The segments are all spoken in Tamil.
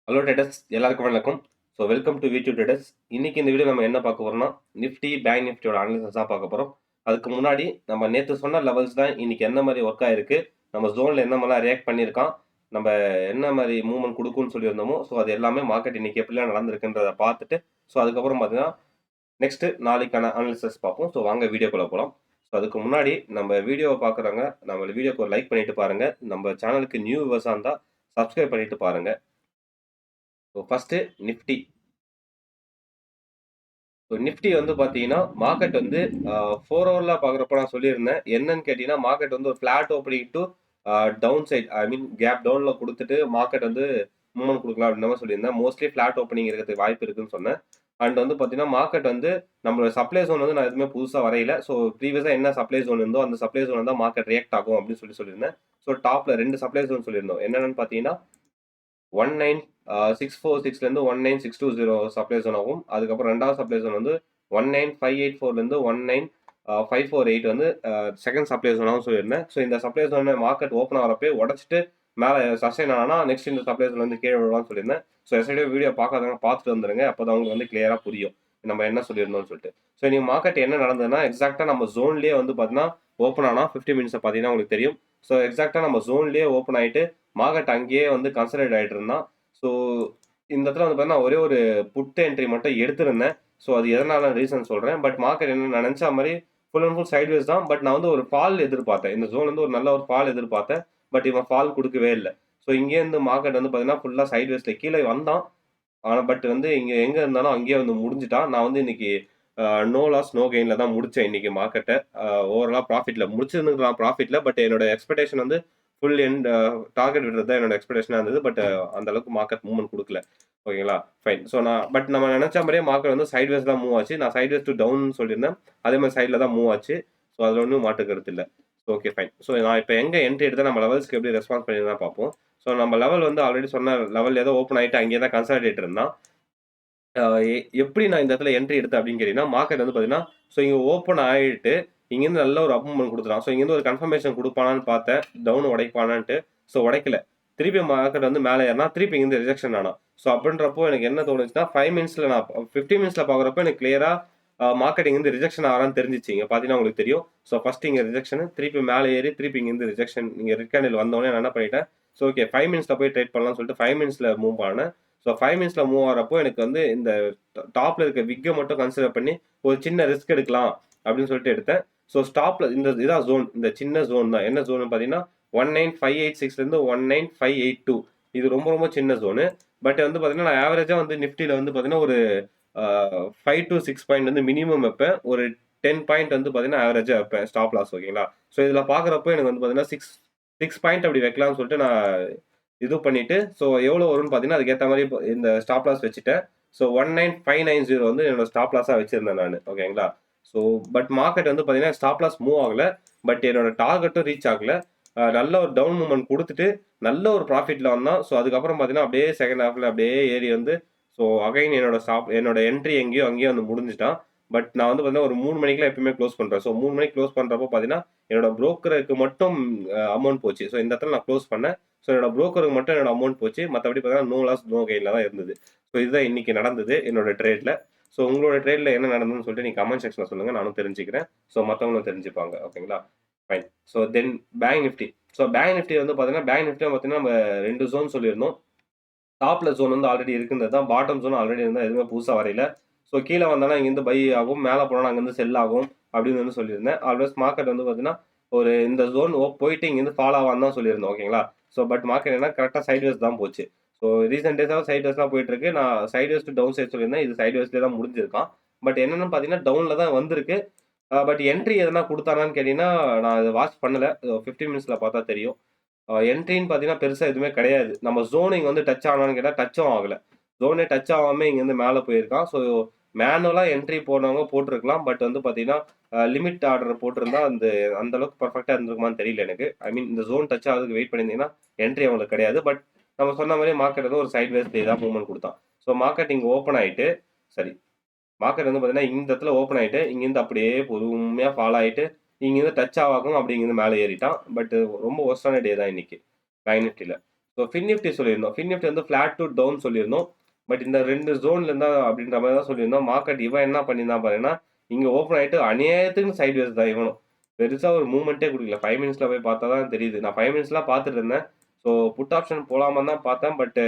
ஹலோ ட்ரேடர்ஸ், எல்லாருக்கும் வணக்கம். So welcome to YouTube traders. இன்னைக்கு இந்த வீடியோ நம்ம என்ன பார்க்க போறோம்னா, நிஃப்டி பேங்க் நிஃப்டியோட அனாலிசிஸ் தான் பார்க்க போறோம். அதுக்கு முன்னாடி நம்ம நேற்று சொன்ன லெவல்ஸ் தான் இன்னைக்கு என்ன மாதிரி ஒர்க் ஆயிருக்கு, நம்ம ஜோனில் என்ன மாதிரிலாம் ரியாக்ட் பண்ணியிருக்கான், நம்ம என்ன மாதிரி மூவ்மெண்ட் கொடுக்கும்னு சொல்லியிருந்தோமோ, ஸோ அது எல்லாமே மார்க்கெட் இன்னைக்கு எப்படிலாம் நடந்திருக்குன்றதை பார்த்துட்டு, ஸோ அதுக்கப்புறம் பார்த்தீங்கன்னா நெக்ஸ்ட் நாளைக்கான அனாலிசிஸ் பார்ப்போம். ஸோ வாங்க வீடியோக்குள்ள போகலாம். ஸோ அதுக்கு முன்னாடி நம்ம வீடியோவை பார்க்குறவங்க நம்ம வீடியோக்கு ஒரு லைக் பண்ணிட்டு பாருங்க. நம்ம சேனலுக்கு நியூ வியூவர்ஸாக இருந்தால் சப்ஸ்கிரைப் பண்ணிட்டு பாருங்க. So first Nifty. So Nifty வந்து பார்த்தீங்கன்னா மார்க்கெட் வந்து 4 ஹவரில் பார்க்குறப்ப நான் சொல்லியிருந்தேன். என்னன்னு கேட்டிங்கன்னா மார்க்கெட் வந்து ஒரு flat opening to down side, I mean gap டவுனில் கொடுத்துட்டு மார்க்கெட் வந்து மூவ்மெண்ட் கொடுக்கலாம் அப்படின்ற மாதிரி சொல்லியிருந்தேன். மோஸ்ட்லி ஃப்ளாட் ஓப்பனிங் இருக்கிறதுக்கு வாய்ப்பு இருக்குன்னு சொன்னேன். அண்ட் வந்து பார்த்தீங்கன்னா மார்க்கெட் வந்து நம்மளோட சப்ளை ஜோன் வந்து நான் எதுவுமே புதுசாக வரையில. ஸோ ப்ரீவியஸாக என்ன சப்ளை ஜோன் இருந்தோ அந்த சப்ளை ஜோன் தான் மார்க்கெட் ரியாக்ட் ஆகும் அப்படின்னு சொல்லியிருந்தேன். ஸோ டாப்பில் 2 சப்ளை ஜோன் சொல்லியிருந்தோம். என்னென்னு பார்த்தீங்கன்னா 19646லேருந்து 19620 சப்ளை ஜோன் ஆகும். அதுக்கப்புறம் ரெண்டாவது சப்ளை ஜோன் வந்து 19584லேருந்து 19548 வந்து செகண்ட் சப்ளை ஜோனாகவும் சொல்லியிருந்தேன். ஸோ இந்த சப்ளை ஜோனை மார்க்கெட் ஓப்பன் ஆகிறப்பே உடச்சிட்டு மேலே சஸ்டைன் ஆனால் நெக்ஸ்ட் இந்த சப்ளை ஜோன் வந்து கீழே விழுவான்னு சொல்லியிருந்தேன். ஸோ எஸ்டே வீடியோ பார்க்காதவங்க பார்த்துட்டு வந்துருங்க, அப்போ தான் உங்களுக்கு வந்து கிளியராக புரியும் நம்ம என்ன சொல்லியிருந்தோம்னு சொல்லிட்டு. ஸோ நீங்கள் மார்க்கெட் என்ன நடந்ததுன்னா எக்ஸாக்டாக நம்ம ஜோன்லேயே வந்து பார்த்தீங்கன்னா ஓப்பன் ஆனால் 50 மினிட்ஸை பார்த்தீங்கன்னா உங்களுக்கு தெரியும். ஸோ எக்ஸாக்டாக நம்ம ஜோன்லேயே ஓப்பன் ஆகிட்டு மார்க்கெட் அங்கேயே வந்து கன்சல்டேட் ஆகிட்டு இருந்தான். ஸோ இந்த இடத்துல வந்து பார்த்தீங்கன்னா ஒரே ஒரு புட் என்ட்ரி மட்டும் எடுத்திருந்தேன். ஸோ அது எதனால ரீசன் சொல்கிறேன். பட் மார்க்கெட் என்ன நினச்சா மாதிரி ஃபுல் அண்ட் ஃபுல் சைட்வேஸ் தான். பட் நான் வந்து ஒரு ஃபால் எதிர்பார்த்தேன். இந்த ஜோன் வந்து ஒரு நல்ல ஒரு ஃபால் எதிர்பார்த்தேன். பட் இவன் ஃபால் கொடுக்கவே இல்லை. ஸோ இங்கேருந்து மார்க்கெட் வந்து பார்த்தீங்கன்னா ஃபுல்லாக சைட்வேஸில் கீழே வந்தான். ஆனால் பட் வந்து இங்கே எங்கே இருந்தாலும் அங்கேயே வந்து முடிஞ்சிட்டான். நான் வந்து இன்னைக்கு நோ லாஸ் நோ கெயினில் தான் முடித்தேன் இன்னைக்கு மார்க்கெட்டை. ஓவராலாக ப்ராஃபிட்டில் முடிச்சிருந்துக்கலாம் ப்ராஃபிட்டில். பட் என்னோட எக்ஸ்பெக்டேஷன் வந்து ஃபுல் எண்ட் டார்கெட் விடுறது தான் என்னோட எக்ஸ்பெக்டேஷனாக இருந்தது. பட் அந்த அளவுக்கு மார்க்கெட் மூவ்மெண்ட் கொடுக்கல. ஓகேங்களா, ஃபைன். ஸோ நம்ம நினச்ச மாதிரியே மார்க்கெட் வந்து சைட்வேஸ் தான் மூவ் ஆச்சு. நான் சைட்வேஸ் டு டவுன் சொல்லியிருந்தேன், அதே மாதிரி சைடில் தான் மூவ் ஆச்சு. ஸோ அதில் ஒன்றும் மாற்று கருத்து இல்லை. Okay, fine. ஸோ நான் இப்போ எங்கே என்ட்ரி எடுத்தால் நம்ம லெவல்ஸ்க்கு எப்படி ரெஸ்பான்ஸ் பண்ணி தான் பார்ப்போம். ஸோ நம்ம லெவல் வந்து ஆல்ரெடி சொன்ன லெவல் ஏதோ ஓப்பன் ஆகிட்டு அங்கேயே தான் கன்சல்டேட் இருந்தான். எப்படி நான் இந்த இடத்துல என்ட்ரி எடுத்தேன் அப்படின்னு கேட்டிங்கன்னா மார்க்கெட் வந்து பார்த்தீங்கன்னா ஸோ இங்கே ஓப்பன் ஆகிட்டு இங்கேருந்து நல்ல ஒரு அப் மூவ்மெண்ட் கொடுத்துறான். ஸோ இங்கேருந்து ஒரு கன்ஃபர்மேஷன் கொடுப்பானான்னு பார்த்தேன், டவுன் உடைப்பானான்ட்டு. ஸோ உடைக்கல. திருப்பி மார்க்கெட் வந்து மேலே ஏறினா திருப்பி இங்கேருந்து ரிஜெக்ஷன் ஆனா. ஸோ அப்படின்றப்போ எனக்கு என்ன தோணுச்சுன்னா 5 மினிட்ஸில் நான் 50 மினிட்ஸில் பார்க்குறப்போ எனக்கு கிளியராக மார்க்கெட் இங்கேருந்து ரிஜெக்ஷன் ஆகிறான்னு தெரிஞ்சிச்சு. இங்கே பார்த்தீங்கன்னா உங்களுக்கு தெரியும். ஸோ ஃபஸ்ட் இங்கே ரிஜெக்ஷன், திருப்பி மேலே ஏறி திருப்பி இங்கேருந்து ரிஜெக்ஷன். இங்கே ரெட் கேண்டில் வந்தோடனே நான் என்ன பண்ணிட்டேன், ஸோ ஓகே 5 மினிட்ஸில் போய் ட்ரேட் பண்ணலாம்னு சொல்லிட்டு 5 மினிட்ஸில் மூவ் பண்ணேன். ஸோ 5 மினிட்ஸில் மூவ் ஆகிறப்போ எனக்கு வந்து இந்த டாப்பில் இருக்க விக்கை மட்டும் கன்சிடர் பண்ணி ஒரு சின்ன ரிஸ்க் எடுக்கலாம் அப்படின்னு சொல்லிட்டு எடுத்தேன். ஸோ ஸ்டாப்பில் இந்த இதான் ஜோன், இந்த சின்ன ஜோன் தான். என்ன ஜோன் பார்த்தீங்கன்னா 19586லேருந்து 19582. இது ரொம்ப ரொம்ப சின்ன ஜோனு. பட் வந்து பார்த்தீங்கன்னா நான் ஆவரேஜாக வந்து நிஃப்டியில் வந்து பார்த்தீங்கன்னா ஒரு 5 to 6 பாயிண்ட் வந்து மினிமம் வைப்பேன். ஒரு 10 பாயிண்ட் வந்து பார்த்தீங்கன்னா ஆவரேஜாக வைப்பேன் ஸ்டாப் லாஸ். ஓகேங்களா. ஸோ இதில் பார்க்குறப்போ எனக்கு வந்து பார்த்தீங்கன்னா 6 பாயிண்ட் அப்படி வைக்கலாம்னு சொல்லிட்டு நான் இது பண்ணிட்டு ஸோ எவ்வளோ வரும்னு பார்த்தீங்கன்னா அதுக்கேற்ற மாதிரி இந்த ஸ்டாப் லாஸ் வச்சுட்டேன். ஸோ 19590 வந்து என்னோட ஸ்டாப் லாஸாக வச்சிருந்தேன் நான். ஓகேங்களா. ஸோ பட் மார்க்கெட் வந்து பார்த்தீங்கன்னா ஸ்டாப் லாஸ் மூவ் ஆகலை. பட் என்னோட டார்கெட்டும் ரீச் ஆகலை. நல்ல ஒரு டவுன் மூவ்மெண்ட் கொடுத்துட்டு நல்ல ஒரு ப்ராஃபிட்டில் வந்தான். ஸோ அதுக்கப்புறம் பார்த்தீங்கன்னா அப்படியே செகண்ட் ஹாஃபில் அப்படியே ஏறி வந்து ஸோ அகைன் என்னோட என்ட்ரி எங்கேயோ அங்கேயோ வந்து முடிஞ்சிட்டான். பட் நான் வந்து பார்த்தீங்கன்னா ஒரு 3 மணிக்கெலாம் எப்பயுமே க்ளோஸ் பண்ணுறேன். ஸோ 3 மணிக்கு க்ளோஸ் பண்ணுறப்போ பார்த்தீங்கன்னா என்னோட ப்ரோக்கருக்கு மட்டும் அமௌண்ட் போச்சு. ஸோ இந்த இடத்துல நான் க்ளோஸ் பண்ணேன். ஸோ என்னோட ப்ரோக்கருக்கு மட்டும் என்னோட அமௌண்ட் போச்சு. மற்றபடி பார்த்தீங்கன்னா நோ லாஸ் நோ கெயினில் தான் இருந்தது. ஸோ இதுதான் இன்னைக்கு நடந்தது என்னோட ட்ரேடில். ஸோ உங்களோட ட்ரேடில் என்ன நடந்ததுன்னு சொல்லிட்டு நீங்கள் கமெண்ட் செக்ஷனில் சொல்லுங்கள், நானும் தெரிஞ்சுக்கிறேன். ஸோ மற்றவங்களும் தெரிஞ்சுப்பாங்க. ஓகேங்களா, fine. So then bank Nifty. So bank Nifty வந்து பார்த்தீங்கன்னா பேங்க் நிஃப்டி பார்த்தீங்கன்னா நம்ம 2 ஜோன் சொல்லியிருந்தோம். டாப்பில் ஜோன் வந்து ஆல்ரெடி இருக்குன்றது தான். பாட்டம் ஜோன் ஆல்ரெடி இருந்தால் எதுவுமே புதுசாக வரையில. ஸோ கீழே வந்தாலும் இங்கேருந்து பை ஆகும், மேலே போனால் அங்கேருந்து செல் ஆகும் அப்படின்னு வந்து சொல்லியிருந்தேன். ஆல்வேஸ் மார்க்கெட் வந்து பார்த்தீங்கன்னா ஒரு இந்த ஜோன் போயிட்டு இங்கேருந்து ஃபாலோ ஆகான்னு தான் சொல்லியிருந்தோம். ஓகேங்களா. ஸோ பட் மார்க்கெட் என்ன கரெக்டாக சைட்வேஸ் தான் போச்சு. ஸோ ரீசெண்ட் டேஸாக சைட்வேஸ் தான் போயிட்டு இருக்கு. நான் சைட்வேஸ் டு டவுன் சைட் சொல்லியிருந்தேன், இது சைட்வேஸ்லேயே தான் முடிஞ்சிருக்கான். பட் என்னென்னு பார்த்தீங்கன்னா டவுனில் தான் வந்திருக்கு. பட் என்ட்ரி எதனா கொடுத்தானான்னு கேட்டிங்கன்னா நான் அதை வாட்ச் பண்ணலை. 50 மினிட்ஸில் பார்த்தா தெரியும். என்ட்ரின்னு பார்த்தீங்கன்னா பெருசாக எதுவுமே கிடையாது. நம்ம ஜோனிங் வந்து டச் ஆனான்னு கேட்டால் டச்சும் ஆகலை. ஜோனே டச் ஆகாமல் இங்கேருந்து மேலே போயிருக்கான். ஸோ மேனுவலாக என்ட்ரி போனவங்க போட்டிருக்கலாம். பட் வந்து பார்த்தீங்கன்னா லிமிட் ஆர்டர் போட்டிருந்தா அந்த அளவுக்கு பர்ஃபெக்டாக இருந்திருக்குமான்னு தெரியல எனக்கு. ஐ மீன் இந்த ஜோன் டச் ஆகிறதுக்கு வெயிட் பண்ணியிருந்தீங்கன்னா என்ட்ரி அவங்களுக்கு கிடையாது. பட் நம்ம சொன்ன மாதிரி மார்க்கெட் வந்து ஒரு சைட்வேஸ் தான் மூவ்மெண்ட் கொடுத்தான். ஸோ மார்க்கெட் இங்கே ஓப்பன் ஆகிட்டு மார்க்கெட் வந்து பார்த்தீங்கன்னா இந்த இடத்துல ஓப்பன் ஆகிட்டு இங்கேருந்து அப்படியே பொறுமையாக ஃபாலோ ஆகிட்டு இங்கேருந்து டச் ஆகாமல் அப்படி இங்கேருந்து மேலே ஏறிட்டான். பட் ரொம்ப ஒஸ்டான டே தான் இன்னைக்கு பேங்க் நிஃப்டியில். ஸோ ஃபின் நிஃப்டி சொல்லியிருந்தோம். ஃபின் நிஃப்டி வந்து ஃபிளாட் டு டவுன் சொல்லியிருந்தோம். பட் இந்த 2 ஜோன்ல இருந்தா அப்படின்ற மாதிரி தான் சொல்லியிருந்தோம். மார்க்கெட் இவன் என்ன பண்ணியிருந்தான் பாருங்கன்னா, இங்க ஓப்பன் ஆயிட்டு அநியாயத்துக்கு சைட் வேஸ் தான் இவனும். பெருசா ஒரு மூவ்மெண்ட்டே குடுக்கல. 5 மினிட்ஸ்ல போய் பார்த்தா தான் தெரியுது. நான் 5 மினிட்ஸ்லாம் பார்த்துட்டு இருந்தேன். ஸோ புட் ஆப்ஷன் போலாமான்னு தான் பார்த்தேன். பட்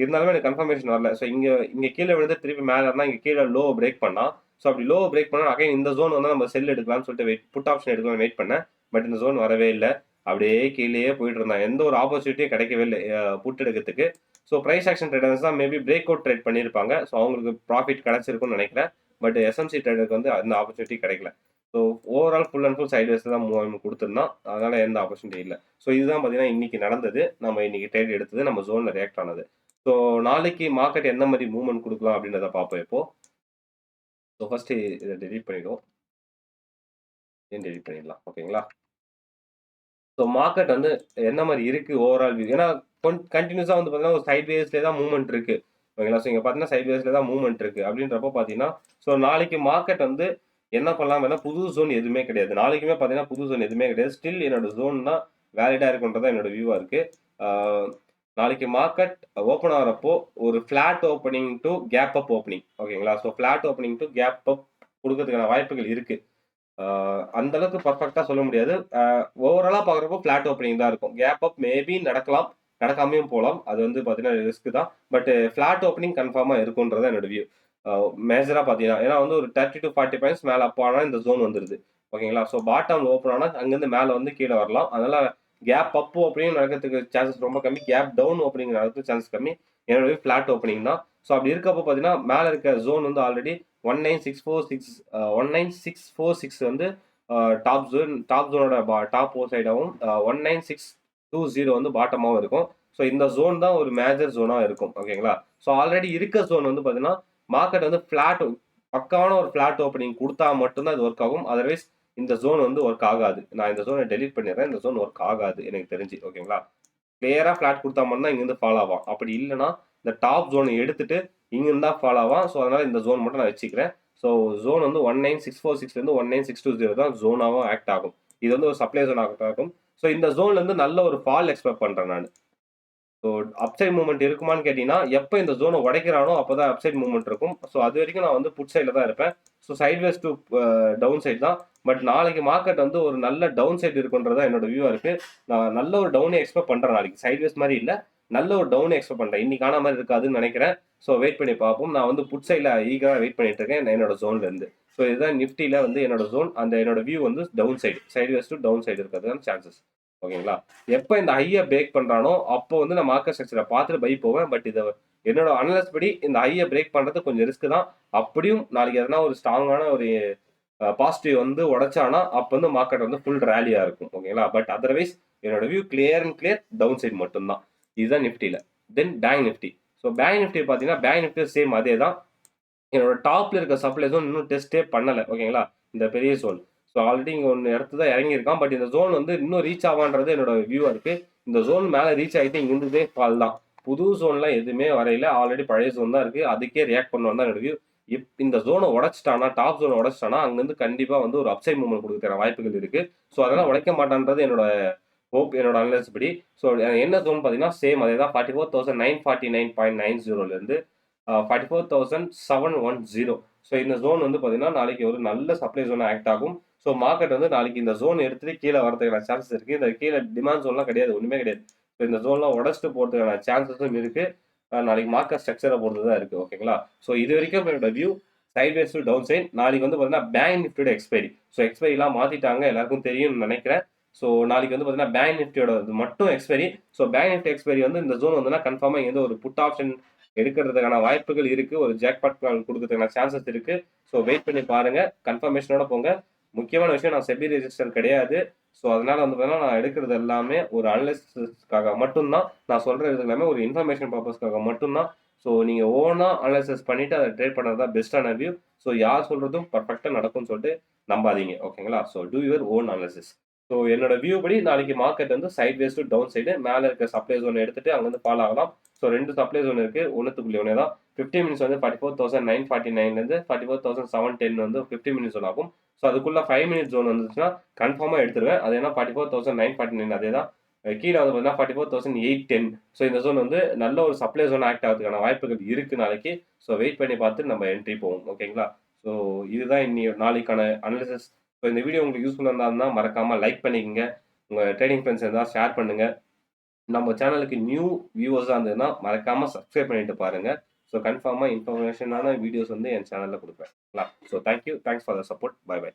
இருந்தாலுமே எனக்கு கன்ஃபர்மேஷன் வரல. ஸோ இங்க இங்க கீழ விழுந்து திருப்பி மேல இருந்தா இங்க கீழ லோ பிரேக் பண்ணான். ஸோ அப்படி லோ பிரேக் பண்ணா அகைன் இந்த ஜோன் வந்து நம்ம செல் எடுக்கலாம்னு சொல்லிட்டு புட் ஆப்ஷன் எடுக்கலாம்னு வெயிட் பண்ணேன். பட் இந்த ஜோன் வரவே இல்ல. அப்படியே கீழேயே போயிட்டு இருந்தான். எந்த ஒரு ஆப்பர்ச்சுனிட்டியும் கிடைக்கவே இல்ல புட் எடுக்கிறதுக்கு. ஸோ பிரைஸ் ஆக்ஷன் ட்ரேடர்ஸ் தான் மேபி பிரேக் அவுட் ட்ரேட் பண்ணியிருப்பாங்க. ஸோ அவங்களுக்கு ப்ராஃபிட் கிடைச்சிருக்கும்னு நினைக்கிறேன். பட் எஸ்எம்சி ட்ரேடருக்கு வந்து அந்த ஆப்பர்ச்சுனிட்டி கிடைக்கல. So overall full and full sideways தான் மூவ்மெண்ட் கொடுத்துருந்தான். அதனால எந்த ஆப்பர்ச்சுனிட்டி இல்லை. ஸோ இதுதான் பார்த்தீங்கன்னா இன்னைக்கு நடந்தது. நம்ம இன்னைக்கு ட்ரேட் எடுத்தது, நம்ம ஜோனில் ரியாக்ட் ஆனது. ஸோ நாளைக்கு மார்க்கெட் எந்த மாதிரி மூவ்மெண்ட் கொடுக்கலாம் அப்படின்றத பார்ப்போம் இப்போ. ஸோ ஃபர்ஸ்ட் இதை டெலீட் பண்ணிடுவோம். டெலீட் பண்ணிடலாம். ஓகேங்களா? ஸோ மார்க்கெட் வந்து என்ன மாதிரி இருக்கு ஓவரால் வியூ? ஏன்னா கண்டினியூஸா வந்து பார்த்தீங்கன்னா ஒரு சைட் வேஸ்லேயே தான் மூவ்மெண்ட் இருக்கு. ஓகேங்களா? ஸோ இங்கே பார்த்தீங்கன்னா சைட் வேஸ்ல தான் மூவ்மெண்ட் இருக்கு. அப்படின்றப்போ பார்த்தீங்கன்னா ஸோ நாளைக்கு மார்க்கெட் வந்து என்ன பண்ணலாம்? ஏன்னா புது ஜோன் எதுவுமே கிடையாது. நாளைக்குமே பார்த்தீங்கன்னா புது ஜோன் எதுவுமே கிடையாது. ஸ்டில் என்னோட ஜோன் தான் வேலிடா இருக்குன்றதான் என்னோட வியூவா இருக்கு. நாளைக்கு மார்க்கெட் ஓப்பன் ஆகிறப்போ ஒரு flat opening to gap up opening. ஓகேங்களா? So flat opening to gap up கொடுக்கறதுக்கான வாய்ப்புகள் இருக்கு. அந்த அளவுக்கு பர்ஃபெக்டா சொல்ல முடியாது. ஓவராலா பாக்குறப்போ ஃபிளாட் ஓப்பனிங் தான் இருக்கும். கேப் அப் மேபி நடக்கலாம், நடக்காமையும் போகலாம். அது வந்து பாத்தீங்கன்னா ரிஸ்க் தான். பட் ஃபிளாட் ஓப்பனிங் கன்ஃபார்மா இருக்கும்ன்றது என்னோட வியூ. மேஜரா பாத்தீங்கன்னா ஏன்னா வந்து ஒரு 30 to 40 பாயிண்ட்ஸ் மேல அப் ஆனா இந்த ஜோன் வந்துருது. ஓகேங்களா? ஸோ பாட்டம் ஓப்பன் ஆனா அங்கிருந்து மேல வந்து கீழே வரலாம். அதனால கேப் அப் ஓப்பனிங் நடக்கிறதுக்கு சான்சஸ் ரொம்ப கம்மி. கேப் டவுன் ஓப்பனிங் நடக்கிறதுக்கு சான்சஸ் கம்மி. என்னோட ஃபிளாட் ஓப்பனிங் தான். ஸோ அப்படி இருக்கப்போ பாத்தீங்கன்னா மேல இருக்க ஜோன் வந்து ஆல்ரெடி 19646 வந்து டாப் ஜோனோட டாப் ஓ சைடாகவும் 19620 வந்து பாட்டமாகவும் இருக்கும். ஸோ இந்த ஜோன் தான் ஒரு மேஜர் ஜோனா இருக்கும். ஓகேங்களா? ஸோ ஆல்ரெடி இருக்க ஜோன் வந்து பார்த்தீங்கன்னா மார்க்கெட் வந்து ஃபிளாட் பக்காவான ஒரு ஃபிளாட் ஓப்பனிங் கொடுத்தா மட்டும்தான் இது ஒர்க் ஆகும். அதர்வைஸ் இந்த ஜோன் வந்து ஒர்க் ஆகாது. நான் இந்த ஜோனை டெலீட் பண்ணிடுறேன். இந்த ஜோன் ஒர்க் ஆகாது எனக்கு தெரிஞ்சு. ஓகேங்களா? கிளியரா ஃபிளாட் கொடுத்தா மட்டும் தான் இங்கிருந்து ஃபாலோ ஆகும். அப்படி இல்லைன்னா இந்த டாப் ஜோனை எடுத்துட்டு இங்கிருந்து தான் ஃபாலோ ஆகும். ஸோ அதனால இந்த ஜோன் மட்டும் நான் வச்சுக்கிறேன். ஸோ ஜோன் வந்து 19646 19620 தான் ஜோனாகவும் ஆக்ட் ஆகும். இது வந்து ஒரு சப்ளை ஜோன் ஆகும். ஸோ இந்த ஜோன்ல இருந்து நல்ல ஒரு ஃபால் எக்ஸ்பெக்ட் பண்றேன் நான். ஸோ அப்சைட் மூவ்மெண்ட் இருக்குமான்னு கேட்டீங்கன்னா எப்போ இந்த ஜோனை உடைக்கிறானோ அப்போதான் அப்சைட் மூவ்மெண்ட் இருக்கும். ஸோ அது வரைக்கும் நான் வந்து புட் சைடில் தான் இருப்பேன். So sideways to down side தான். பட் நாளைக்கு மார்க்கெட் வந்து ஒரு நல்ல டவுன் சைட் இருக்குன்றதா என்னோட வியூவா இருக்கு. நான் நல்ல ஒரு டவுனே எக்ஸ்பெக்ட் பண்றேன். நாளைக்கு சைட்வேஸ் மாதிரி இல்லை, நல்ல ஒரு டவுனே எக்ஸ்பெக்ட் பண்றேன். இன்னைக்கான மாதிரி இருக்காதுன்னு நினைக்கிறேன். ஸோ வெயிட் பண்ணி பார்ப்போம். நான் வந்து புட் சைடில் ஈகராக வெயிட் பண்ணிட்டு இருக்கேன் என்னோட ஜோன்ல இருந்து. ஸோ இதுதான் நிஃப்டியில வந்து என்னோட ஜோன். அந்த என்னோட வியூ வந்து down side, sideways to down side இருக்கிறதுக்கான சான்சஸ். ஓகேங்களா? எப்போ இந்த ஹையை பிரேக் பண்றானோ அப்போ வந்து நான் மார்க்கெட் ஸ்ட்ரக்சரை பார்த்துட்டு பை போவேன். பட் இதை என்னோட அனலைஸ் படி இந்த ஹையை பிரேக் பண்றது கொஞ்சம் ரிஸ்க் தான். அப்படியும் நாளைக்கு எதனா ஒரு ஸ்ட்ராங்கான ஒரு பாசிட்டிவ் வந்து உடைச்சானா அப்போ வந்து மார்க்கெட் வந்து ஃபுல் ரேலியா இருக்கும். ஓகேங்களா? பட் அதர்வைஸ் என்னோட view clear and clear down side மட்டும்தான். இதுதான் நிஃப்டியில. Then bank Nifty. So bank Nifty பார்த்தீங்கன்னா பேங்க் நிஃப்டி சேம் அதே தான். என்னோட டாப்ல இருக்க சப்ளை ஜோன் இன்னும் டெஸ்டே பண்ணலை. ஓகேங்களா? இந்த பெரிய ஜோன். ஸோ ஆல்ரெடி இங்கே ஒன்று இடத்து தான் இறங்கியிருக்கான். பட் இந்த ஜோன் வந்து இன்னும் ரீச் ஆவான்றது என்னோட வியூவா இருக்கு. இந்த ஜோன் மேலே ரீச் ஆகிட்டு இங்கிருந்தே ஃபால் தான். புது ஜோன்லாம் எதுவுமே வரையில. ஆல்ரெடி பழைய ஜோன் தான் இருக்கு. அதுக்கே ரியாக்ட் பண்ணுவான் தான் என்னோட வியூ. இந்த ஜோனை உடைச்சிட்டானா, டாப் ஜோனை உடைச்சிட்டானா அங்கிருந்து கண்டிப்பா வந்து ஒரு அப்சைட் மூவ்மெண்ட் கொடுக்குற வாய்ப்புகள் இருக்கு. ஸோ அதெல்லாம் உடைக்க மாட்டான்றது என்னோட ஹோப், என்னோட அனலைஸ் படி. ஸோ என்ன ஜோன் பார்த்தீங்கன்னா சேம் அதே தான். 44,949.90 இருந்து 44,710. ஸோ இந்த ஜோன் வந்து பார்த்தீங்கன்னா நாளைக்கு ஒரு நல்ல சப்ளை ஜோன் ஆக்ட் ஆகும். ஸோ மார்க்கெட் வந்து நாளைக்கு இந்த ஜோன் எடுத்துட்டு கீழே வரதுக்கான சான்சஸ் இருக்கு. இந்த கீழே டிமாண்ட் ஜோன்லாம் கிடையாது, ஒன்றுமே கிடையாது. ஸோ இந்த ஜோன்லாம் உடச்சிட்டு போகிறதுக்கான சான்சஸும் இருக்கு. நாளைக்கு மார்க்கெட் ஸ்ட்ரக்சரை பொறுத்து தான் இருக்கு. ஓகேங்களா? ஸோ இது வரைக்கும் என்னோட view sideways to down side. நாளைக்கு வந்து பார்த்தீங்கன்னா பேங்க் நிஃப்டியோட எக்ஸ்பைரி. ஸோ எக்ஸ்பைரிலாம் மாற்றிட்டாங்க, எல்லாருக்கும் தெரியும்னு நினைக்கிறேன். ஸோ நாளைக்கு வந்து பார்த்தீங்கன்னா பேங்க் நிஃப்டியோட மட்டும் expiry. So bank Nifty expiry வந்து இந்த ஜோன் வந்துன்னா கன்ஃபார்மாக இங்கே ஒரு புட் ஆப்ஷன் எடுக்கிறதுக்கான வாய்ப்புகள் இருக்கு. ஒரு ஜாக்பாட் கொடுக்கறதுக்கான சான்சஸ் இருக்கு. ஸோ வெயிட் பண்ணி பாருங்க, கன்ஃபர்மேஷனோட போங்க. முக்கியமான விஷயம், நான் செபி ரெஜிஸ்டர் கிடையாது. ஸோ அதனால வந்து பார்த்தீங்கன்னா நான் எடுக்கிறது எல்லாமே ஒரு அனலிசிஸ்க்காக மட்டும்தான். நான் சொல்றது எல்லாமே ஒரு இன்ஃபர்மேஷன் பர்பஸ்க்காக மட்டும்தான். ஸோ நீங்க ஓனா அனலைசிஸ் பண்ணிட்டு அதை ட்ரேட் பண்ணுறது தான் பெஸ்டான வியூ. ஸோ யார் சொல்றதும் பர்ஃபெக்டா நடக்கும்னு சொல்லிட்டு நம்பாதீங்க. ஓகேங்களா? So do your own analysis. So என்னோட வியூ படி நாளைக்கு மார்க்கெட் வந்து sideways to down side. மேலே இருக்க சப்ளை ஜோன் எடுத்துட்டு அங்கிருந்து ஃபாலோ ஆகலாம். ஸோ 2 சப்ளை ஜோன் இருக்கு, ஒன்றுத்துக்குள்ளே ஒன்று தான். 15 மினிட்ஸ் வந்து 44,949 44,710 வந்து 15 மினிட்ஸ் ஜோன் ஆகும். ஸோ அதுக்குள்ள 5 மினிட்ஸ் ஜோன் வந்துச்சுன்னா கன்ஃபார்மாக எடுத்துருவேன். அது ஏன்னா 44,949 அதே தான். கீழே வந்து பார்த்தீங்கன்னா 44,810. ஸோ இந்த ஜோன் வந்து நல்ல ஒரு சப்ளை ஜோன் ஆக்ட் ஆகிறதுக்கான வாய்ப்புகள் இருக்கு நாளைக்கு. ஸோ வெயிட் பண்ணி பார்த்து நம்ம என்ட்ரி போவோம். ஓகேங்களா? ஸோ இதுதான் நாளைக்கான அனாலிசிஸ். ஸோ இந்த வீடியோ உங்களுக்கு யூஸ்ஃபுல்லாக இருந்தால் மறக்காமல் லைக் பண்ணிக்கங்க. உங்கள் ட்ரேடிங் ஃப்ரெண்ட்ஸ் இருந்தால் ஷேர் பண்ணுங்க. நம்ம சேனலுக்கு நியூ வியூவர்ஸாக இருந்ததுன்னா மறக்காமல் சப்ஸ்கிரைப் பண்ணிட்டு பாருங்க. ஸோ கன்ஃபார்மாக இன்ஃபர்மேஷனான வீடியோஸ் வந்து என் சேனலில் கொடுப்பேன். So thank you. Thanks for the support. Bye by.